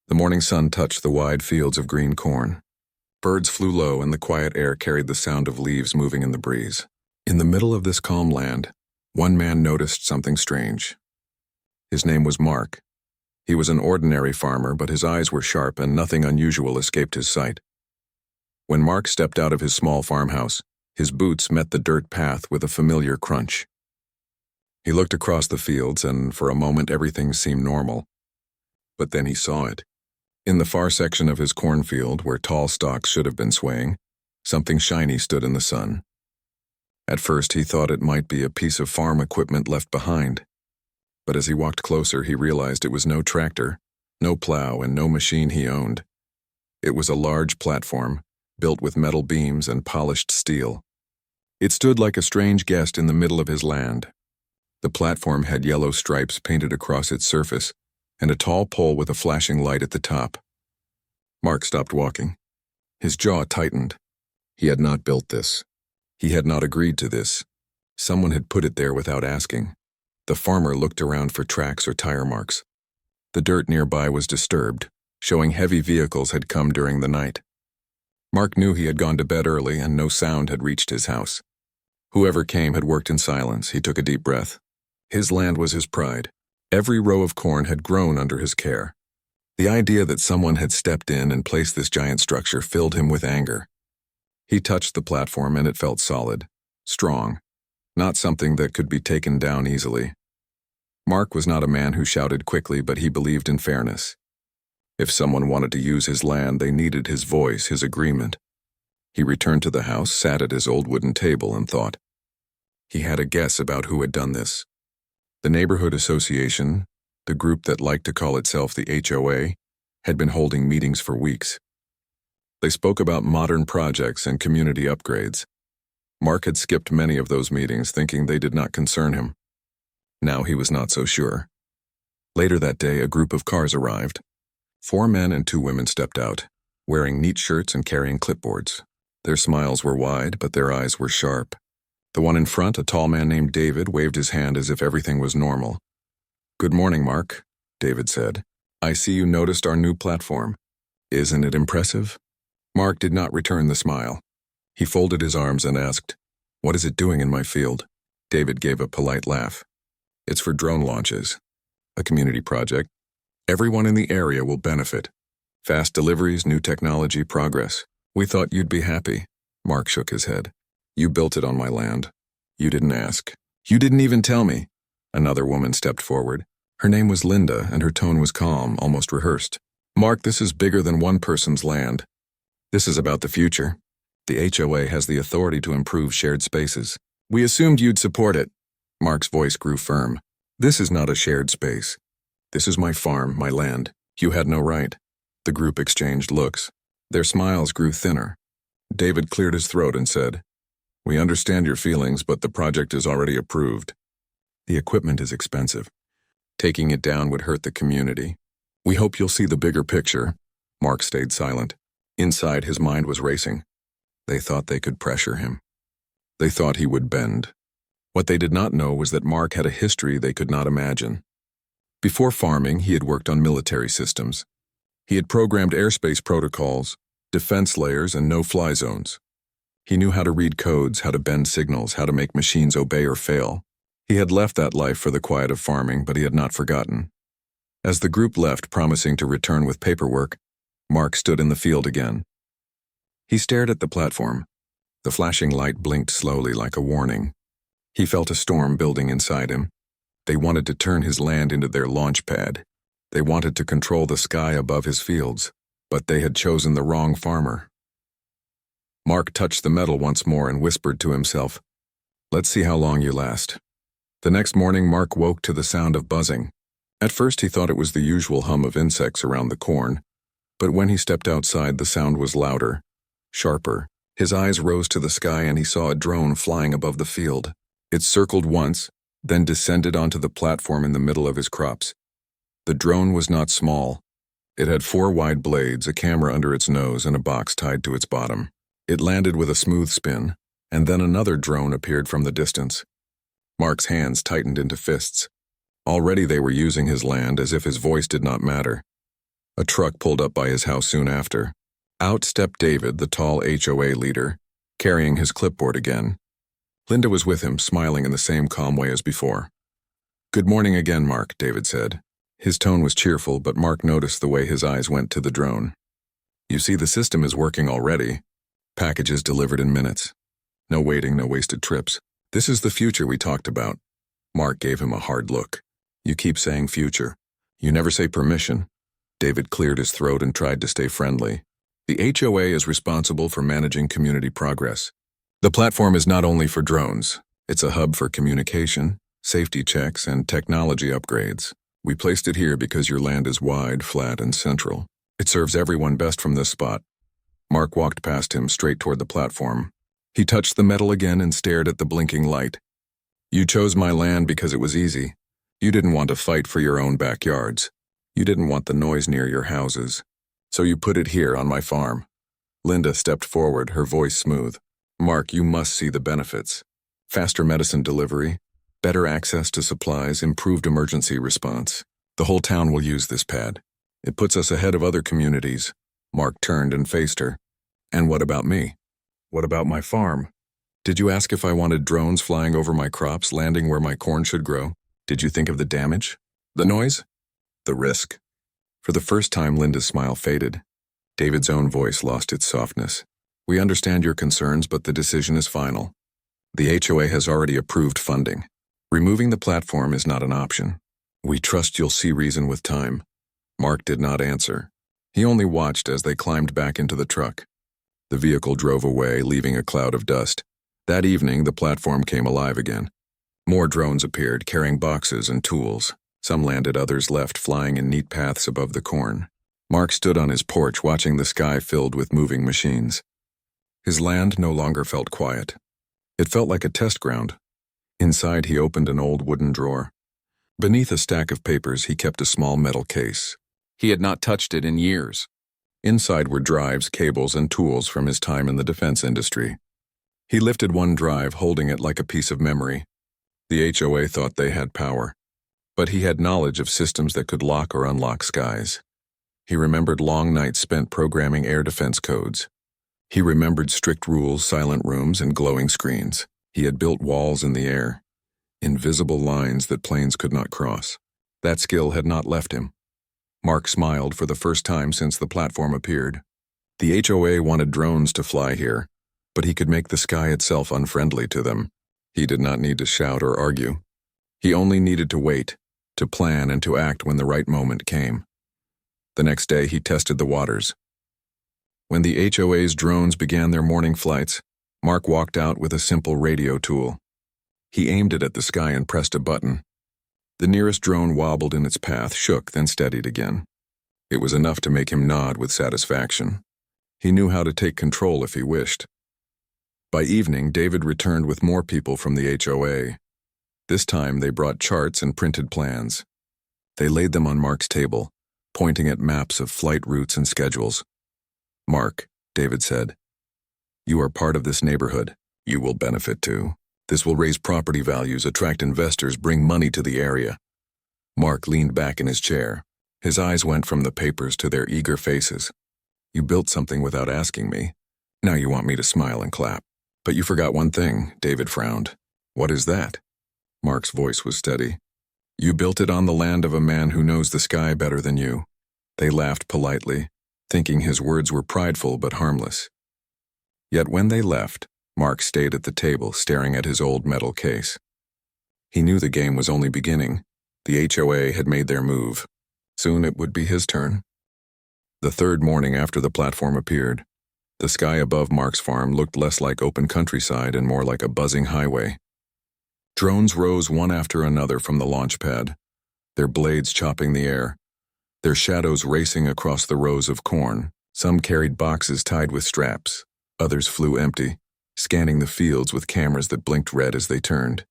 The morning sun touched the wide fields of green corn. Birds flew low and the quiet air carried the sound of leaves moving in the breeze. In the middle of this calm land, one man noticed something strange. His name was Mark. He was an ordinary farmer, but his eyes were sharp and nothing unusual escaped his sight. When Mark stepped out of his small farmhouse, his boots met the dirt path with a familiar crunch. He looked across the fields and for a moment everything seemed normal. But then he saw it. In the far section of his cornfield, where tall stalks should have been swaying, something shiny stood in the sun. At first he thought it might be a piece of farm equipment left behind. But as he walked closer, he realized it was no tractor, no plow, and no machine he owned. It was a large platform, built with metal beams and polished steel. It stood like a strange guest in the middle of his land. The platform had yellow stripes painted across its surface, and a tall pole with a flashing light at the top. Mark stopped walking. His jaw tightened. He had not built this. He had not agreed to this. Someone had put it there without asking. The farmer looked around for tracks or tire marks. The dirt nearby was disturbed, showing heavy vehicles had come during the night. Mark knew he had gone to bed early and no sound had reached his house. Whoever came had worked in silence. He took a deep breath. His land was his pride. Every row of corn had grown under his care. The idea that someone had stepped in and placed this giant structure filled him with anger. He touched the platform and it felt solid, strong, not something that could be taken down easily. Mark was not a man who shouted quickly, but he believed in fairness. If someone wanted to use his land, they needed his voice, his agreement. He returned to the house, sat at his old wooden table, and thought. He had a guess about who had done this. The neighborhood association, the group that liked to call itself the HOA, had been holding meetings for weeks. They spoke about modern projects and community upgrades. Mark had skipped many of those meetings, thinking they did not concern him. Now he was not so sure. Later that day, a group of cars arrived. 4 men and 2 women stepped out, wearing neat shirts and carrying clipboards. Their smiles were wide, but their eyes were sharp. The one in front, a tall man named David, waved his hand as if everything was normal. "Good morning, Mark," David said. "I see you noticed our new platform. Isn't it impressive?" Mark did not return the smile. He folded his arms and asked, "What is it doing in my field?" David gave a polite laugh. "It's for drone launches. A community project. Everyone in the area will benefit. Fast deliveries, new technology, progress. We thought you'd be happy." Mark shook his head. "You built it on my land. You didn't ask. You didn't even tell me." Another woman stepped forward. Her name was Linda, and her tone was calm, almost rehearsed. "Mark, this is bigger than one person's land. This is about the future. The HOA has the authority to improve shared spaces. We assumed you'd support it." Mark's voice grew firm. "This is not a shared space. This is my farm, my land. You had no right." The group exchanged looks. Their smiles grew thinner. David cleared his throat and said, "We understand your feelings, but the project is already approved. The equipment is expensive. Taking it down would hurt the community. We hope you'll see the bigger picture." Mark stayed silent. Inside, his mind was racing. They thought they could pressure him. They thought he would bend. What they did not know was that Mark had a history they could not imagine. Before farming, he had worked on military systems. He had programmed airspace protocols, defense layers, and no-fly zones. He knew how to read codes, how to bend signals, how to make machines obey or fail. He had left that life for the quiet of farming, but he had not forgotten. As the group left, promising to return with paperwork, Mark stood in the field again. He stared at the platform. The flashing light blinked slowly like a warning. He felt a storm building inside him. They wanted to turn his land into their launch pad. They wanted to control the sky above his fields, but they had chosen the wrong farmer. Mark touched the metal once more and whispered to himself, "Let's see how long you last." The next morning, Mark woke to the sound of buzzing. At first, he thought it was the usual hum of insects around the corn, but when he stepped outside, the sound was louder, sharper. His eyes rose to the sky and he saw a drone flying above the field. It circled once, then descended onto the platform in the middle of his crops. The drone was not small. It had 4 wide blades, a camera under its nose, and a box tied to its bottom. It landed with a smooth spin, and then another drone appeared from the distance. Mark's hands tightened into fists. Already they were using his land as if his voice did not matter. A truck pulled up by his house soon after. Out stepped David, the tall HOA leader, carrying his clipboard again. Linda was with him, smiling in the same calm way as before. "Good morning again, Mark," David said. His tone was cheerful, but Mark noticed the way his eyes went to the drone. "You see, the system is working already. Packages delivered in minutes. No waiting, no wasted trips. This is the future we talked about." Mark gave him a hard look. "You keep saying future. You never say permission." David cleared his throat and tried to stay friendly. "The HOA is responsible for managing community progress. The platform is not only for drones. It's a hub for communication, safety checks, and technology upgrades. We placed it here because your land is wide, flat, and central. It serves everyone best from this spot." Mark walked past him straight toward the platform. He touched the metal again and stared at the blinking light. "You chose my land because it was easy. You didn't want to fight for your own backyards. You didn't want the noise near your houses. So you put it here on my farm." Linda stepped forward, her voice smooth. "Mark, you must see the benefits. Faster medicine delivery, better access to supplies, improved emergency response. The whole town will use this pad. It puts us ahead of other communities." Mark turned and faced her. "And what about me? What about my farm? Did you ask if I wanted drones flying over my crops, landing where my corn should grow? Did you think of the damage? The noise? The risk?" For the first time, Linda's smile faded. David's own voice lost its softness. "We understand your concerns, but the decision is final. The HOA has already approved funding. Removing the platform is not an option. We trust you'll see reason with time." Mark did not answer. He only watched as they climbed back into the truck. The vehicle drove away, leaving a cloud of dust. That evening, the platform came alive again. More drones appeared, carrying boxes and tools. Some landed, others left, flying in neat paths above the corn. Mark stood on his porch, watching the sky filled with moving machines. His land no longer felt quiet. It felt like a test ground. Inside, he opened an old wooden drawer. Beneath a stack of papers, he kept a small metal case. He had not touched it in years. Inside were drives, cables, and tools from his time in the defense industry. He lifted one drive, holding it like a piece of memory. The HOA thought they had power, but he had knowledge of systems that could lock or unlock skies. He remembered long nights spent programming air defense codes. He remembered strict rules, silent rooms, and glowing screens. He had built walls in the air, invisible lines that planes could not cross. That skill had not left him. Mark smiled for the first time since the platform appeared. The HOA wanted drones to fly here, but he could make the sky itself unfriendly to them. He did not need to shout or argue. He only needed to wait, to plan and to act when the right moment came. The next day, he tested the waters. When the HOA's drones began their morning flights, Mark walked out with a simple radio tool. He aimed it at the sky and pressed a button. The nearest drone wobbled in its path, shook, then steadied again. It was enough to make him nod with satisfaction. He knew how to take control if he wished. By evening, David returned with more people from the HOA. This time, they brought charts and printed plans. They laid them on Mark's table, pointing at maps of flight routes and schedules. "Mark," David said, "you are part of this neighborhood. You will benefit too. This will raise property values, attract investors, bring money to the area." Mark leaned back in his chair. His eyes went from the papers to their eager faces. "You built something without asking me. Now you want me to smile and clap. But you forgot one thing," David frowned. "What is that?" Mark's voice was steady. "You built it on the land of a man who knows the sky better than you." They laughed politely, thinking his words were prideful but harmless. Yet when they left, Mark stayed at the table, staring at his old metal case. He knew the game was only beginning. The HOA had made their move. Soon it would be his turn. The third morning after the platform appeared, the sky above Mark's farm looked less like open countryside and more like a buzzing highway. Drones rose one after another from the launch pad, their blades chopping the air, their shadows racing across the rows of corn. Some carried boxes tied with straps. Others flew empty, scanning the fields with cameras that blinked red as they turned.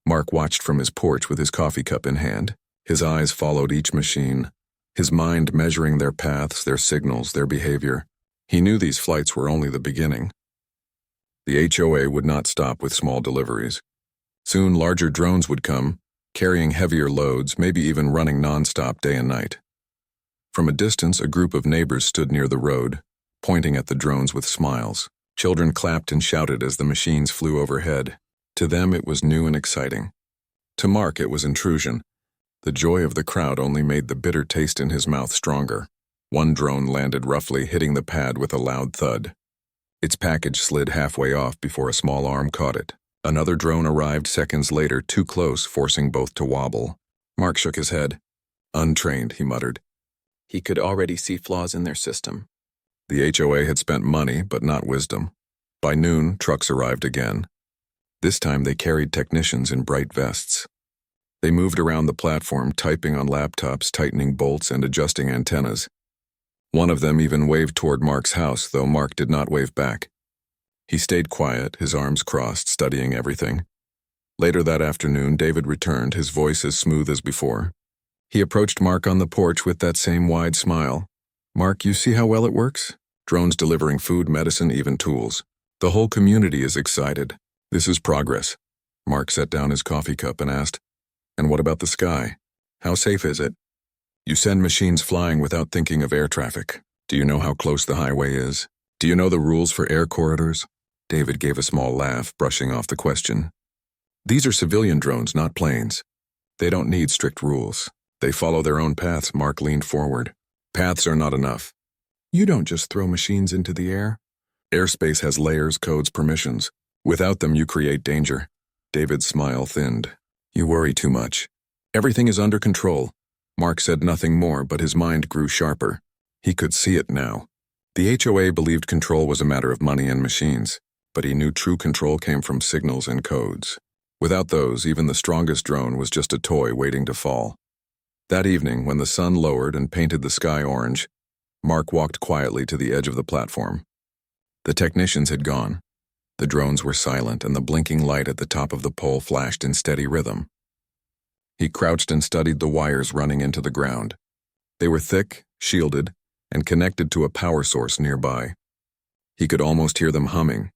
Mark watched from his porch with his coffee cup in hand. His eyes followed each machine, his mind measuring their paths, their signals, their behavior. He knew these flights were only the beginning. The HOA would not stop with small deliveries. Soon larger drones would come, carrying heavier loads, maybe even running non-stop day and night. From a distance, a group of neighbors stood near the road, pointing at the drones with smiles. Children clapped and shouted as the machines flew overhead. To them, it was new and exciting. To Mark, it was intrusion. The joy of the crowd only made the bitter taste in his mouth stronger. One drone landed roughly, hitting the pad with a loud thud. Its package slid halfway off before a small arm caught it. Another drone arrived seconds later, too close, forcing both to wobble. Mark shook his head. Untrained, he muttered. He could already see flaws in their system. The HOA had spent money, but not wisdom. By noon, trucks arrived again. This time they carried technicians in bright vests. They moved around the platform, typing on laptops, tightening bolts, and adjusting antennas. One of them even waved toward Mark's house, though Mark did not wave back. He stayed quiet, his arms crossed, studying everything. Later that afternoon, David returned, his voice as smooth as before. He approached Mark on the porch with that same wide smile. Mark, you see how well it works? Drones delivering food, medicine, even tools. The whole community is excited. This is progress. Mark set down his coffee cup and asked, And what about the sky? How safe is it? You send machines flying without thinking of air traffic. Do you know how close the highway is? Do you know the rules for air corridors? David gave a small laugh, brushing off the question. These are civilian drones, not planes. They don't need strict rules. They follow their own paths. Mark leaned forward. Paths are not enough. You don't just throw machines into the air. Airspace has layers, codes, permissions. Without them, you create danger. David's smile thinned. You worry too much. Everything is under control. Mark said nothing more, but his mind grew sharper. He could see it now. The HOA believed control was a matter of money and machines, but he knew true control came from signals and codes. Without those, even the strongest drone was just a toy waiting to fall. That evening, when the sun lowered and painted the sky orange, Mark walked quietly to the edge of the platform. The technicians had gone. The drones were silent, and the blinking light at the top of the pole flashed in steady rhythm. He crouched and studied the wires running into the ground. They were thick, shielded, and connected to a power source nearby. He could almost hear them humming.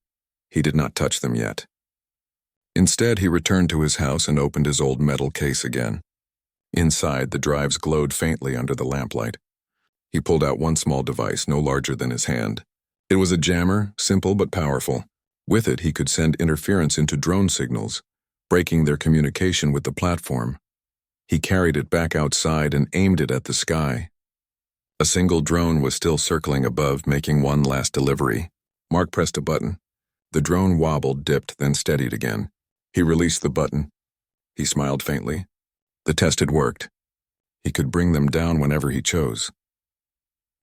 He did not touch them yet. Instead, he returned to his house and opened his old metal case again. Inside, the drives glowed faintly under the lamplight. He pulled out one small device, no larger than his hand. It was a jammer, simple but powerful. With it, he could send interference into drone signals, breaking their communication with the platform. He carried it back outside and aimed it at the sky. A single drone was still circling above, making one last delivery. Mark pressed a button. The drone wobbled, dipped, then steadied again. He released the button. He smiled faintly. The test had worked. He could bring them down whenever he chose.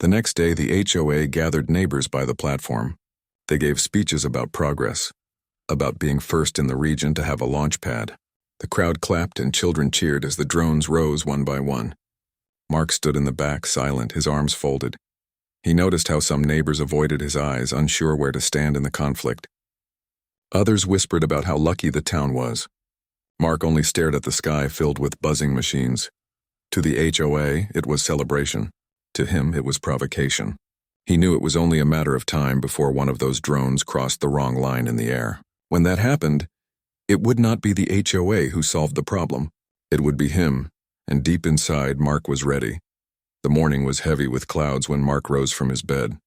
The next day, the HOA gathered neighbors by the platform. They gave speeches about progress, about being first in the region to have a launch pad. The crowd clapped and children cheered as the drones rose one by one. Mark stood in the back, silent, his arms folded. He noticed how some neighbors avoided his eyes, unsure where to stand in the conflict. Others whispered about how lucky the town was. Mark only stared at the sky filled with buzzing machines. To the HOA, it was celebration. To him, it was provocation. He knew it was only a matter of time before one of those drones crossed the wrong line in the air. When that happened, it would not be the HOA who solved the problem. It would be him, and deep inside, Mark was ready. The morning was heavy with clouds when Mark rose from his bed.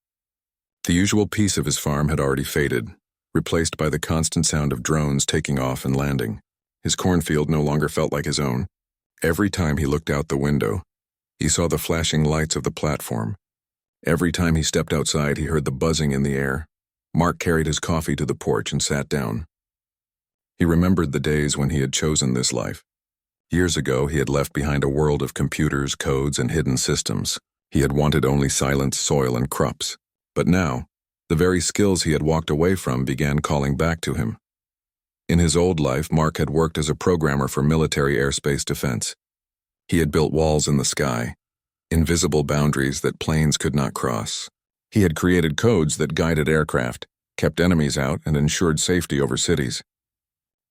The usual peace of his farm had already faded, replaced by the constant sound of drones taking off and landing. His cornfield no longer felt like his own. Every time he looked out the window, he saw the flashing lights of the platform. Every time he stepped outside, he heard the buzzing in the air. Mark carried his coffee to the porch and sat down. He remembered the days when he had chosen this life. Years ago, he had left behind a world of computers, codes, and hidden systems. He had wanted only silence, soil, and crops. But now, the very skills he had walked away from began calling back to him. In his old life, Mark had worked as a programmer for military airspace defense. He had built walls in the sky, invisible boundaries that planes could not cross. He had created codes that guided aircraft, kept enemies out, and ensured safety over cities.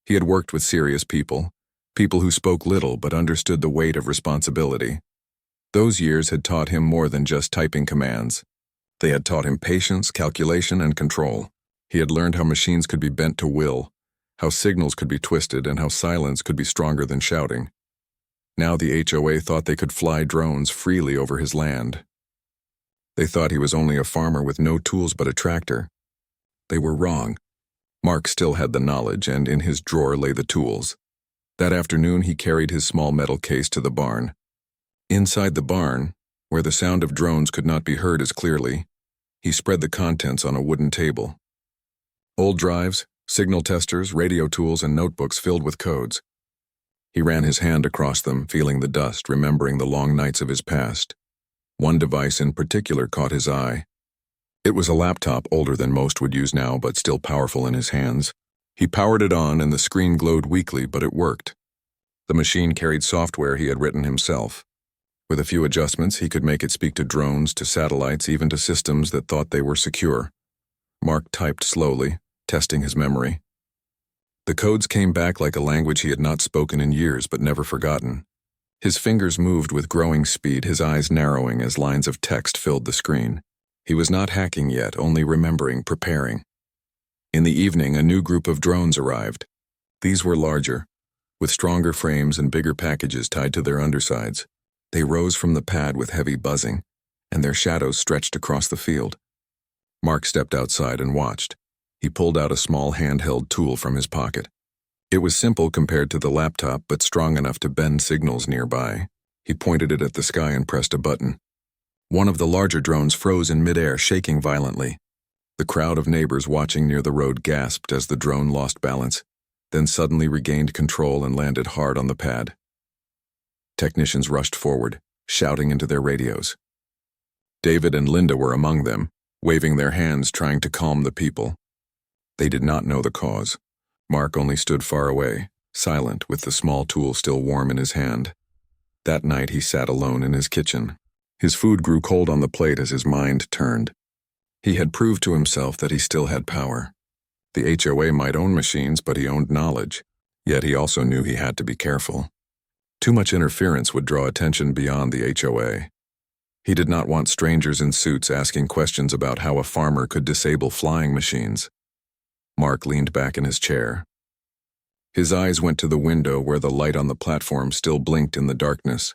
He had worked with serious people who spoke little but understood the weight of responsibility. Those years had taught him more than just typing commands. They had taught him patience, calculation, and control. He had learned how machines could be bent to will, how signals could be twisted, and how silence could be stronger than shouting. Now the HOA thought they could fly drones freely over his land. They thought he was only a farmer with no tools but a tractor. They were wrong. Mark still had the knowledge, and in his drawer lay the tools. That afternoon he carried his small metal case to the barn. Inside the barn, where the sound of drones could not be heard as clearly, he spread the contents on a wooden table. Old drives, signal testers, radio tools, and notebooks filled with codes. He ran his hand across them, feeling the dust, remembering the long nights of his past. One device in particular caught his eye. It was a laptop older than most would use now, but still powerful in his hands. He powered it on, and the screen glowed weakly, but it worked. The machine carried software he had written himself. With a few adjustments, he could make it speak to drones, to satellites, even to systems that thought they were secure. Mark typed slowly, testing his memory. The codes came back like a language he had not spoken in years but never forgotten. His fingers moved with growing speed, his eyes narrowing as lines of text filled the screen. He was not hacking yet, only remembering, preparing. In the evening, a new group of drones arrived. These were larger, with stronger frames and bigger packages tied to their undersides. They rose from the pad with heavy buzzing, and their shadows stretched across the field. Mark stepped outside and watched. He pulled out a small handheld tool from his pocket. It was simple compared to the laptop, but strong enough to bend signals nearby. He pointed it at the sky and pressed a button. One of the larger drones froze in midair, shaking violently. The crowd of neighbors watching near the road gasped as the drone lost balance, then suddenly regained control and landed hard on the pad. Technicians rushed forward, shouting into their radios. David and Linda were among them, waving their hands trying to calm the people. They did not know the cause. Mark only stood far away, silent, with the small tool still warm in his hand. That night he sat alone in his kitchen. His food grew cold on the plate as his mind turned. He had proved to himself that he still had power. The HOA might own machines, but he owned knowledge. Yet he also knew he had to be careful. Too much interference would draw attention beyond the HOA. He did not want strangers in suits asking questions about how a farmer could disable flying machines. Mark leaned back in his chair. His eyes went to the window where the light on the platform still blinked in the darkness.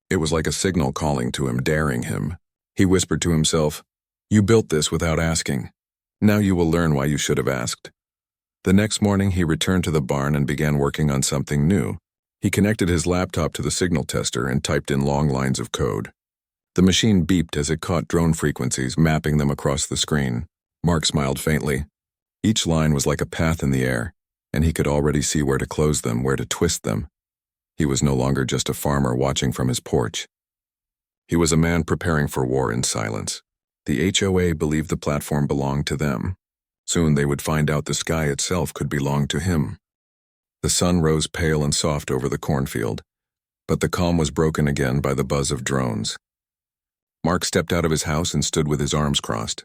It was like a signal calling to him, daring him. He whispered to himself, "You built this without asking. Now you will learn why you should have asked." The next morning he returned to the barn and began working on something new. He connected his laptop to the signal tester and typed in long lines of code. The machine beeped as it caught drone frequencies, mapping them across the screen. Mark smiled faintly. Each line was like a path in the air, and he could already see where to close them, where to twist them. He was no longer just a farmer watching from his porch. He was a man preparing for war in silence. The HOA believed the platform belonged to them. Soon they would find out the sky itself could belong to him. The sun rose pale and soft over the cornfield, but the calm was broken again by the buzz of drones. Mark stepped out of his house and stood with his arms crossed.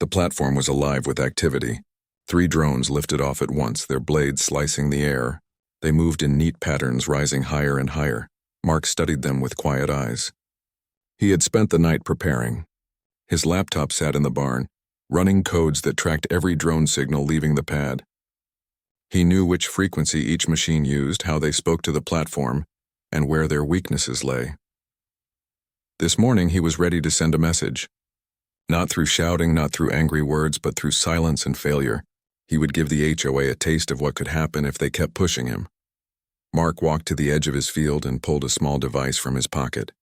The platform was alive with activity. 3 drones lifted off at once, their blades slicing the air. They moved in neat patterns, rising higher and higher. Mark studied them with quiet eyes. He had spent the night preparing. His laptop sat in the barn, running codes that tracked every drone signal leaving the pad. He knew which frequency each machine used, how they spoke to the platform, and where their weaknesses lay. This morning he was ready to send a message. Not through shouting, not through angry words, but through silence and failure. He would give the HOA a taste of what could happen if they kept pushing him. Mark walked to the edge of his field and pulled a small device from his pocket.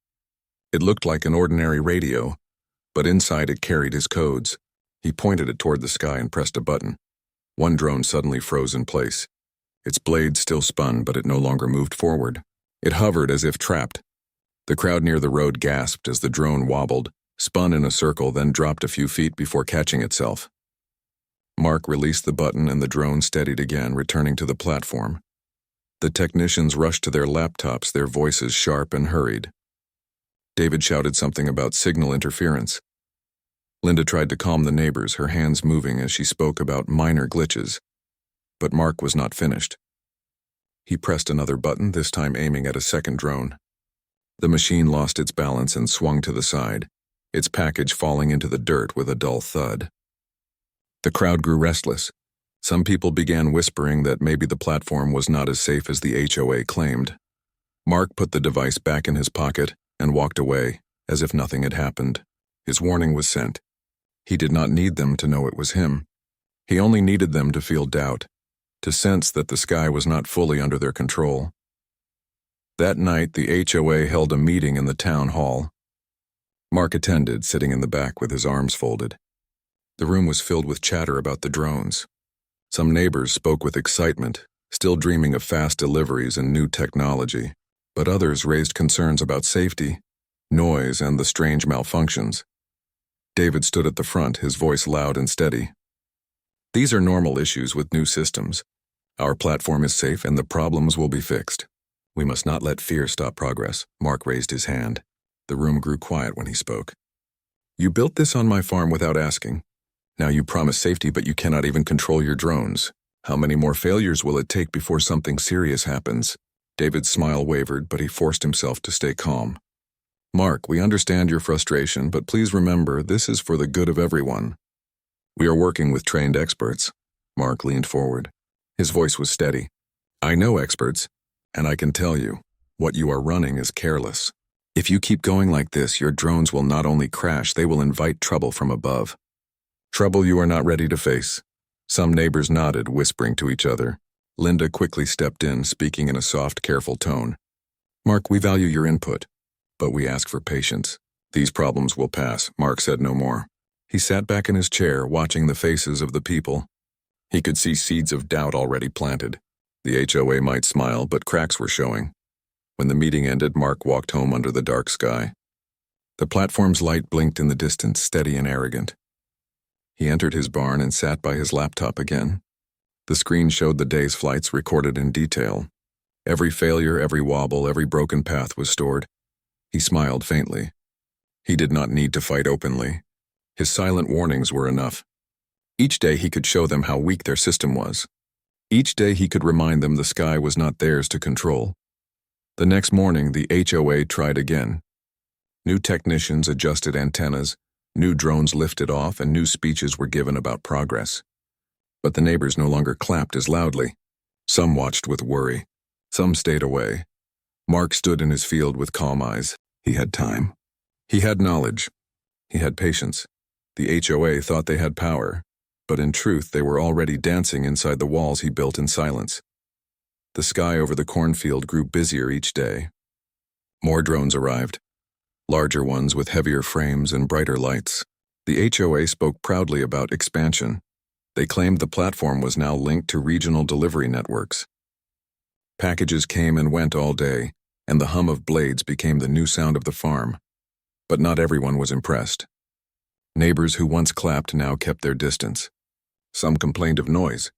It looked like an ordinary radio, but inside it carried his codes. He pointed it toward the sky and pressed a button. One drone suddenly froze in place. Its blades still spun, but it no longer moved forward. It hovered as if trapped. The crowd near the road gasped as the drone wobbled, spun in a circle, then dropped a few feet before catching itself. Mark released the button and the drone steadied again, returning to the platform. The technicians rushed to their laptops, their voices sharp and hurried. David shouted something about signal interference. Linda tried to calm the neighbors, her hands moving as she spoke about minor glitches. But Mark was not finished. He pressed another button, this time aiming at a second drone. The machine lost its balance and swung to the side, its package falling into the dirt with a dull thud. The crowd grew restless. Some people began whispering that maybe the platform was not as safe as the HOA claimed. Mark put the device back in his pocket and walked away, as if nothing had happened. His warning was sent. He did not need them to know it was him. He only needed them to feel doubt, to sense that the sky was not fully under their control. That night, the HOA held a meeting in the town hall. Mark attended, sitting in the back with his arms folded. The room was filled with chatter about the drones. Some neighbors spoke with excitement, still dreaming of fast deliveries and new technology, but others raised concerns about safety, noise, and the strange malfunctions. David stood at the front, his voice loud and steady. "These are normal issues with new systems. Our platform is safe and the problems will be fixed. We must not let fear stop progress." Mark raised his hand. The room grew quiet when he spoke. "You built this on my farm without asking. Now you promise safety, but you cannot even control your drones. How many more failures will it take before something serious happens?" David's smile wavered, but he forced himself to stay calm. "Mark, we understand your frustration, but please remember, this is for the good of everyone. We are working with trained experts." Mark leaned forward. His voice was steady. "I know experts, and I can tell you, what you are running is careless. If you keep going like this, your drones will not only crash, they will invite trouble from above. Trouble you are not ready to face." Some neighbors nodded, whispering to each other. Linda quickly stepped in, speaking in a soft, careful tone. "Mark, we value your input, but we ask for patience. These problems will pass." Mark said no more. He sat back in his chair, watching the faces of the people. He could see seeds of doubt already planted. The HOA might smile, but cracks were showing. When the meeting ended, Mark walked home under the dark sky. The platform's light blinked in the distance, steady and arrogant. He entered his barn and sat by his laptop again. The screen showed the day's flights recorded in detail. Every failure, every wobble, every broken path was stored. He smiled faintly. He did not need to fight openly. His silent warnings were enough. Each day he could show them how weak their system was. Each day he could remind them the sky was not theirs to control. The next morning, the HOA tried again. New technicians adjusted antennas, new drones lifted off, and new speeches were given about progress. But the neighbors no longer clapped as loudly. Some watched with worry. Some stayed away. Mark stood in his field with calm eyes. He had time. He had knowledge. He had patience. The HOA thought they had power, but in truth they were already dancing inside the walls he built in silence. The sky over the cornfield grew busier each day. More drones arrived, larger ones with heavier frames and brighter lights. The HOA spoke proudly about expansion. They claimed the platform was now linked to regional delivery networks. Packages came and went all day, and the hum of blades became the new sound of the farm. But not everyone was impressed. Neighbors who once clapped now kept their distance. Some complained of noise.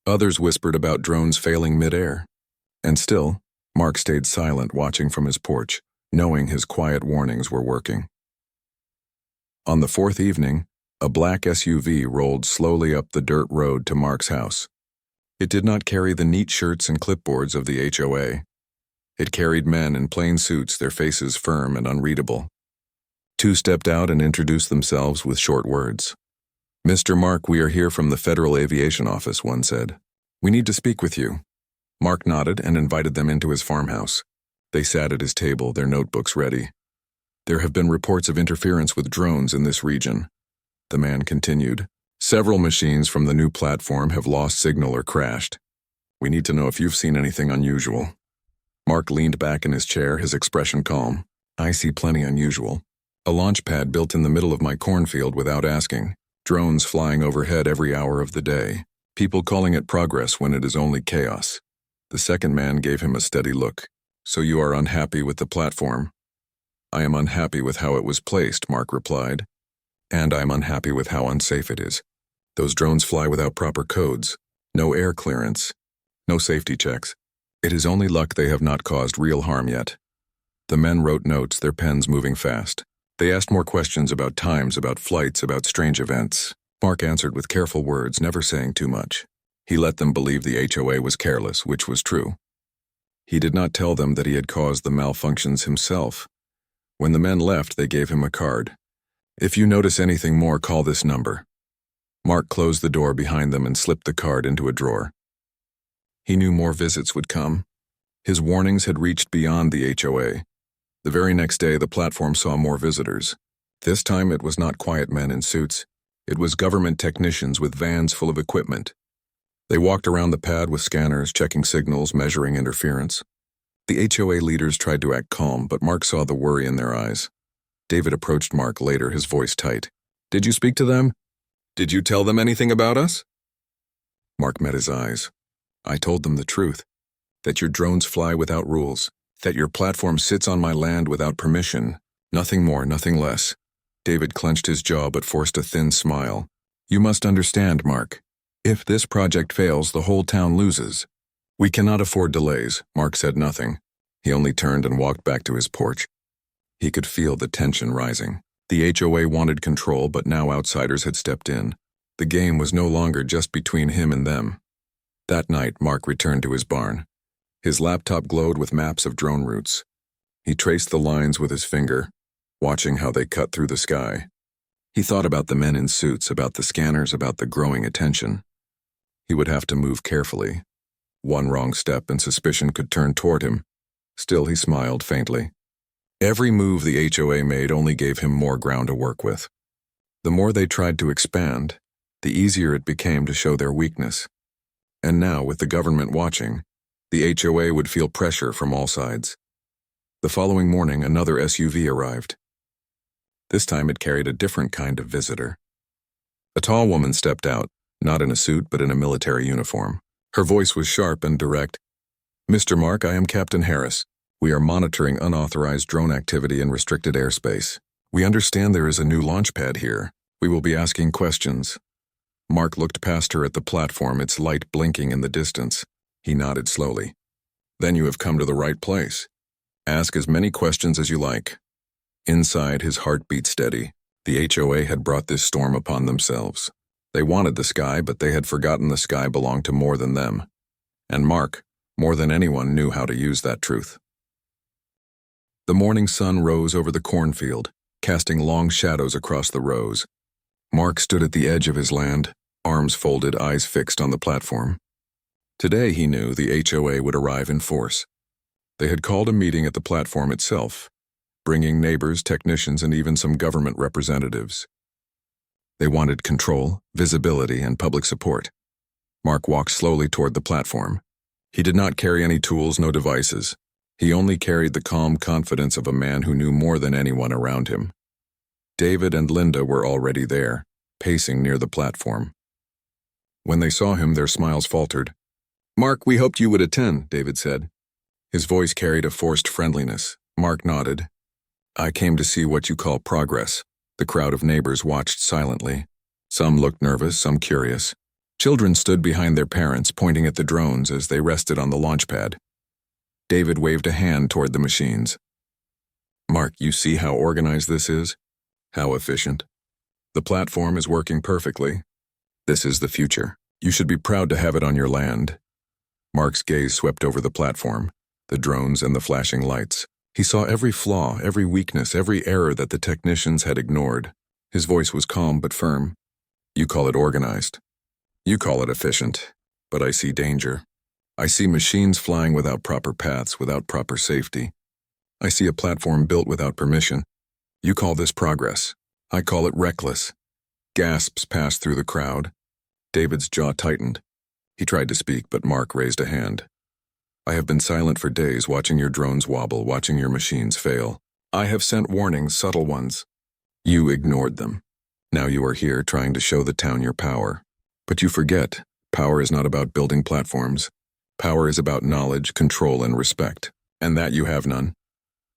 Others whispered about drones failing mid-air. And still, Mark stayed silent, watching from his porch, knowing his quiet warnings were working. On the fourth evening, a black SUV rolled slowly up the dirt road to Mark's house. It did not carry the neat shirts and clipboards of the HOA. It carried men in plain suits, their faces firm and unreadable. Two stepped out and introduced themselves with short words. "Mr. Mark, we are here from the Federal Aviation Office," one said. "We need to speak with you." Mark nodded and invited them into his farmhouse. They sat at his table, their notebooks ready. "There have been reports of interference with drones in this region," the man continued. "Several machines from the new platform have lost signal or crashed. We need to know if you've seen anything unusual." Mark leaned back in his chair, his expression calm. "I see plenty unusual. A launch pad built in the middle of my cornfield without asking. Drones flying overhead every hour of the day. People calling it progress when it is only chaos." The second man gave him a steady look. "So you are unhappy with the platform?" "I am unhappy with how it was placed," Mark replied. "And I am unhappy with how unsafe it is. Those drones fly without proper codes. No air clearance. No safety checks. It is only luck they have not caused real harm yet." The men wrote notes, their pens moving fast. They asked more questions about times, about flights, about strange events. Mark answered with careful words, never saying too much. He let them believe the HOA was careless, which was true. He did not tell them that he had caused the malfunctions himself. When the men left, they gave him a card. "If you notice anything more, call this number." Mark closed the door behind them and slipped the card into a drawer. He knew more visits would come. His warnings had reached beyond the HOA. The very next day, the platform saw more visitors. This time, it was not quiet men in suits. It was government technicians with vans full of equipment. They walked around the pad with scanners, checking signals, measuring interference. The HOA leaders tried to act calm, but Mark saw the worry in their eyes. David approached Mark later, his voice tight. "Did you speak to them? Did you tell them anything about us?" Mark met his eyes. "I told them the truth. That your drones fly without rules. That your platform sits on my land without permission. Nothing more, nothing less." David clenched his jaw but forced a thin smile. "You must understand, Mark. If this project fails, the whole town loses. We cannot afford delays." Mark said nothing. He only turned and walked back to his porch. He could feel the tension rising. The HOA wanted control, but now outsiders had stepped in. The game was no longer just between him and them. That night, Mark returned to his barn. His laptop glowed with maps of drone routes. He traced the lines with his finger, watching how they cut through the sky. He thought about the men in suits, about the scanners, about the growing attention. He would have to move carefully. One wrong step and suspicion could turn toward him. Still, he smiled faintly. Every move the HOA made only gave him more ground to work with. The more they tried to expand, the easier it became to show their weakness. And now, with the government watching, the HOA would feel pressure from all sides. The following morning, another SUV arrived. This time it carried a different kind of visitor. A tall woman stepped out, not in a suit but in a military uniform. Her voice was sharp and direct. "Mr. Mark, I am Captain Harris. We are monitoring unauthorized drone activity in restricted airspace. We understand there is a new launch pad here. We will be asking questions." Mark looked past her at the platform, its light blinking in the distance. He nodded slowly. "Then you have come to the right place. Ask as many questions as you like." Inside, his heart beat steady. The HOA had brought this storm upon themselves. They wanted the sky, but they had forgotten the sky belonged to more than them. And Mark, more than anyone, knew how to use that truth. The morning sun rose over the cornfield, casting long shadows across the rows. Mark stood at the edge of his land, arms folded, eyes fixed on the platform. Today, he knew, the HOA would arrive in force. They had called a meeting at the platform itself, bringing neighbors, technicians, and even some government representatives. They wanted control, visibility, and public support. Mark walked slowly toward the platform. He did not carry any tools, no devices. He only carried the calm confidence of a man who knew more than anyone around him. David and Linda were already there, pacing near the platform. When they saw him, their smiles faltered. "Mark, we hoped you would attend," David said. His voice carried a forced friendliness. Mark nodded. "I came to see what you call progress." The crowd of neighbors watched silently. Some looked nervous, some curious. Children stood behind their parents, pointing at the drones as they rested on the launch pad. David waved a hand toward the machines. "Mark, you see how organized this is? How efficient? The platform is working perfectly. This is the future. You should be proud to have it on your land." Mark's gaze swept over the platform, the drones and the flashing lights. He saw every flaw, every weakness, every error that the technicians had ignored. His voice was calm but firm. "You call it organized. You call it efficient. But I see danger. I see machines flying without proper paths, without proper safety. I see a platform built without permission. You call this progress. I call it reckless." Gasps passed through the crowd. David's jaw tightened. He tried to speak, but Mark raised a hand. "I have been silent for days, watching your drones wobble, watching your machines fail. I have sent warnings, subtle ones. You ignored them. Now you are here trying to show the town your power. But you forget, power is not about building platforms. Power is about knowledge, control, and respect. And that you have none."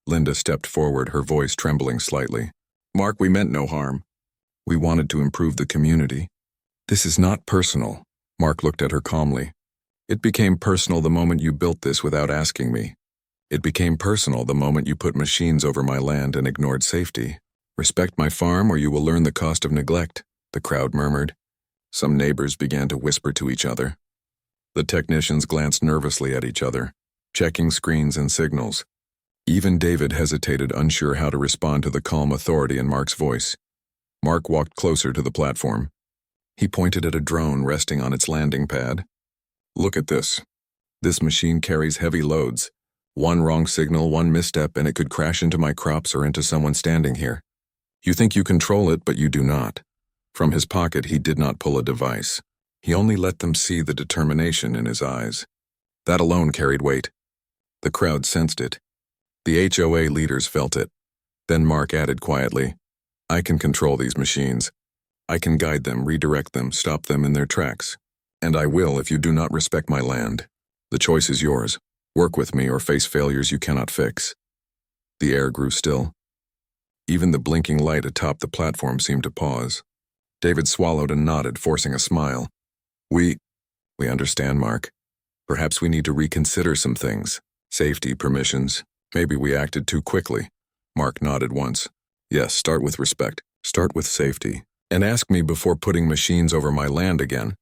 Linda stepped forward, her voice trembling slightly. "Mark, we meant no harm. We wanted to improve the community. This is not personal." Mark looked at her calmly. "It became personal the moment you built this without asking me. It became personal the moment you put machines over my land and ignored safety. Respect my farm or you will learn the cost of neglect," the crowd murmured. Some neighbors began to whisper to each other. The technicians glanced nervously at each other, checking screens and signals. Even David hesitated, unsure how to respond to the calm authority in Mark's voice. Mark walked closer to the platform. He pointed at a drone resting on its landing pad. "Look at this. This machine carries heavy loads, One wrong signal, one misstep, and it could crash into my crops or into someone standing here. You think you control it, but you do not. From his pocket, he did not pull a device. He only let them see the determination in his eyes. That alone carried weight. The crowd sensed it. The HOA leaders felt it. Then Mark added quietly, I can control these machines. I can guide them, redirect them, stop them in their tracks. And I will if you do not respect my land. The choice is yours. Work with me or face failures you cannot fix. The air grew still. Even the blinking light atop the platform seemed to pause. David swallowed and nodded, forcing a smile. We understand, Mark. Perhaps we need to reconsider some things. Safety, permissions. Maybe we acted too quickly. Mark nodded once. Yes, start with respect. Start with safety. And ask me before putting machines over my land again.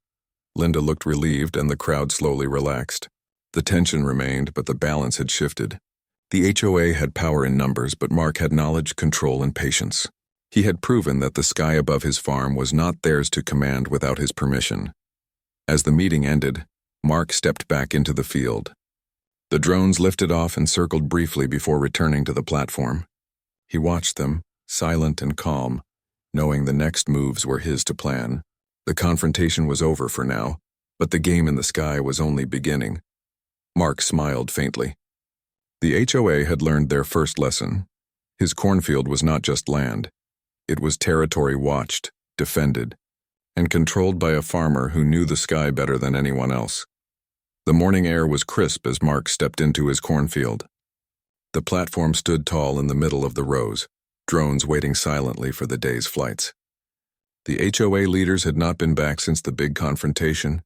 Linda looked relieved and the crowd slowly relaxed. The tension remained, but the balance had shifted. The HOA had power in numbers, but Mark had knowledge, control, and patience. He had proven that the sky above his farm was not theirs to command without his permission. As the meeting ended, Mark stepped back into the field. The drones lifted off and circled briefly before returning to the platform. He watched them, silent and calm, knowing the next moves were his to plan. The confrontation was over for now, but the game in the sky was only beginning. Mark smiled faintly. The HOA had learned their first lesson. His cornfield was not just land. It was territory watched, defended, and controlled by a farmer who knew the sky better than anyone else. The morning air was crisp as Mark stepped into his cornfield. The platform stood tall in the middle of the rows, drones waiting silently for the day's flights. The HOA leaders had not been back since the big confrontation,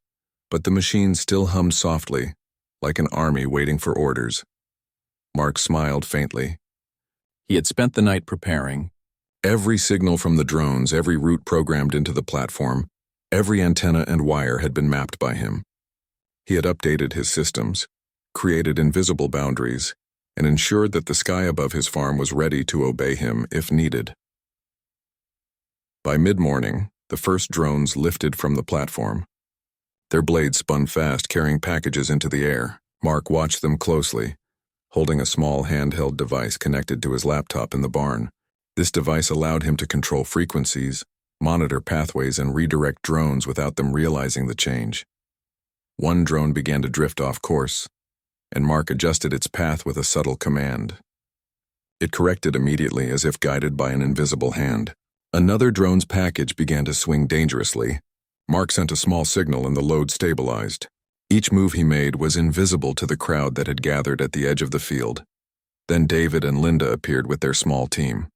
but the machines still hummed softly, like an army waiting for orders. Mark smiled faintly. He had spent the night preparing. Every signal from the drones, every route programmed into the platform, every antenna and wire had been mapped by him. He had updated his systems, created invisible boundaries, and ensured that the sky above his farm was ready to obey him if needed. By mid-morning, the first drones lifted from the platform. Their blades spun fast, carrying packages into the air. Mark watched them closely, holding a small handheld device connected to his laptop in the barn. This device allowed him to control frequencies, monitor pathways, and redirect drones without them realizing the change. One drone began to drift off course, and Mark adjusted its path with a subtle command. It corrected immediately as if guided by an invisible hand. Another drone's package began to swing dangerously. Mark sent a small signal and the load stabilized. Each move he made was invisible to the crowd that had gathered at the edge of the field. Then David and Linda appeared with their small team.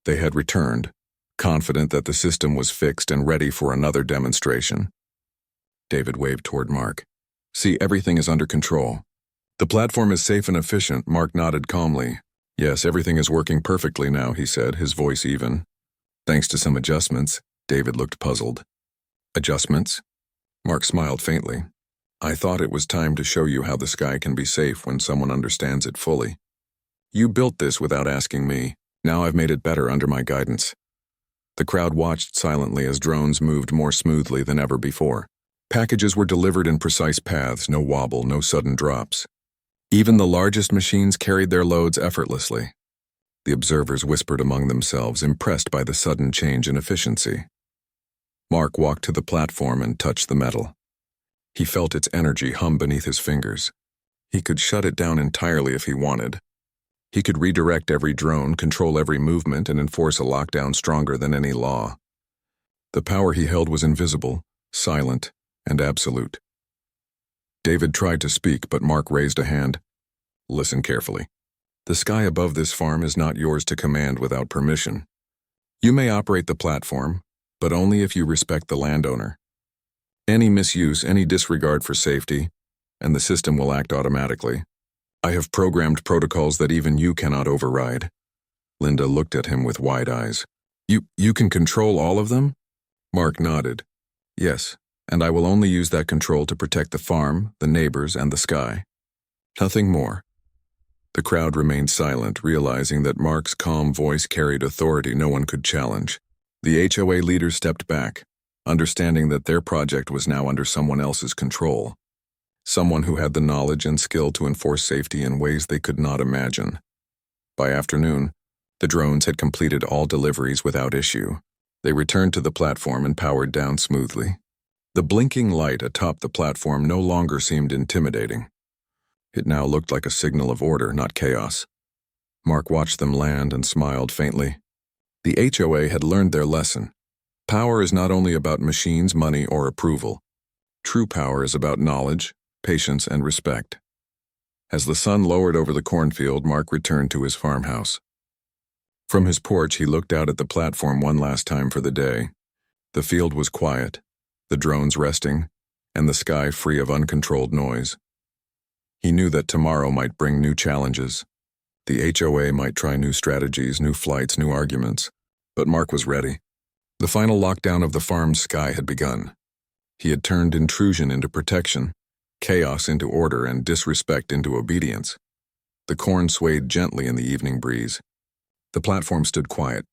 They had returned, confident that the system was fixed and ready for another demonstration. David waved toward Mark. See, everything is under control. The platform is safe and efficient. Mark nodded calmly. Yes, everything is working perfectly now, he said, his voice even. Thanks to some adjustments. David looked puzzled. Adjustments? Mark smiled faintly. I thought it was time to show you how the sky can be safe when someone understands it fully. You built this without asking me. Now I've made it better under my guidance. The crowd watched silently as drones moved more smoothly than ever before. Packages were delivered in precise paths, no wobble, no sudden drops. Even the largest machines carried their loads effortlessly. The observers whispered among themselves, impressed by the sudden change in efficiency. Mark walked to the platform and touched the metal. He felt its energy hum beneath his fingers. He could shut it down entirely if he wanted. He could redirect every drone, control every movement, and enforce a lockdown stronger than any law. The power he held was invisible, silent, and absolute. David tried to speak, but Mark raised a hand. Listen carefully. The sky above this farm is not yours to command without permission. You may operate the platform, but only if you respect the landowner. Any misuse, any disregard for safety, and the system will act automatically. I have programmed protocols that even you cannot override. Linda looked at him with wide eyes. You can control all of them? Mark nodded. Yes, and I will only use that control to protect the farm, the neighbors, and the sky. Nothing more. The crowd remained silent, realizing that Mark's calm voice carried authority no one could challenge. The HOA leaders stepped back, understanding that their project was now under someone else's control. someone who had the knowledge and skill to enforce safety in ways they could not imagine. By afternoon, the drones had completed all deliveries without issue. They returned to the platform and powered down smoothly. The blinking light atop the platform no longer seemed intimidating. It now looked like a signal of order, not chaos. Mark watched them land and smiled faintly. The HOA had learned their lesson. Power is not only about machines, money, or approval. True power is about knowledge, patience, and respect. As the sun lowered over the cornfield, Mark returned to his farmhouse. From his porch, he looked out at the platform one last time for the day. The field was quiet, the drones resting, and the sky free of uncontrolled noise. He knew that tomorrow might bring new challenges. The HOA might try new strategies, new flights, new arguments. But Mark was ready. The final lockdown of the farm's sky had begun. He had turned intrusion into protection, chaos into order, and disrespect into obedience. The corn swayed gently in the evening breeze. The platform stood quiet.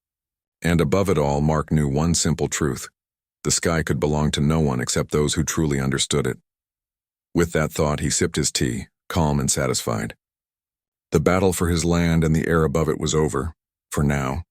And above it all, Mark knew one simple truth. The sky could belong to no one except those who truly understood it. With that thought, he sipped his tea, calm and satisfied. The battle for his land and the air above it was over, for now.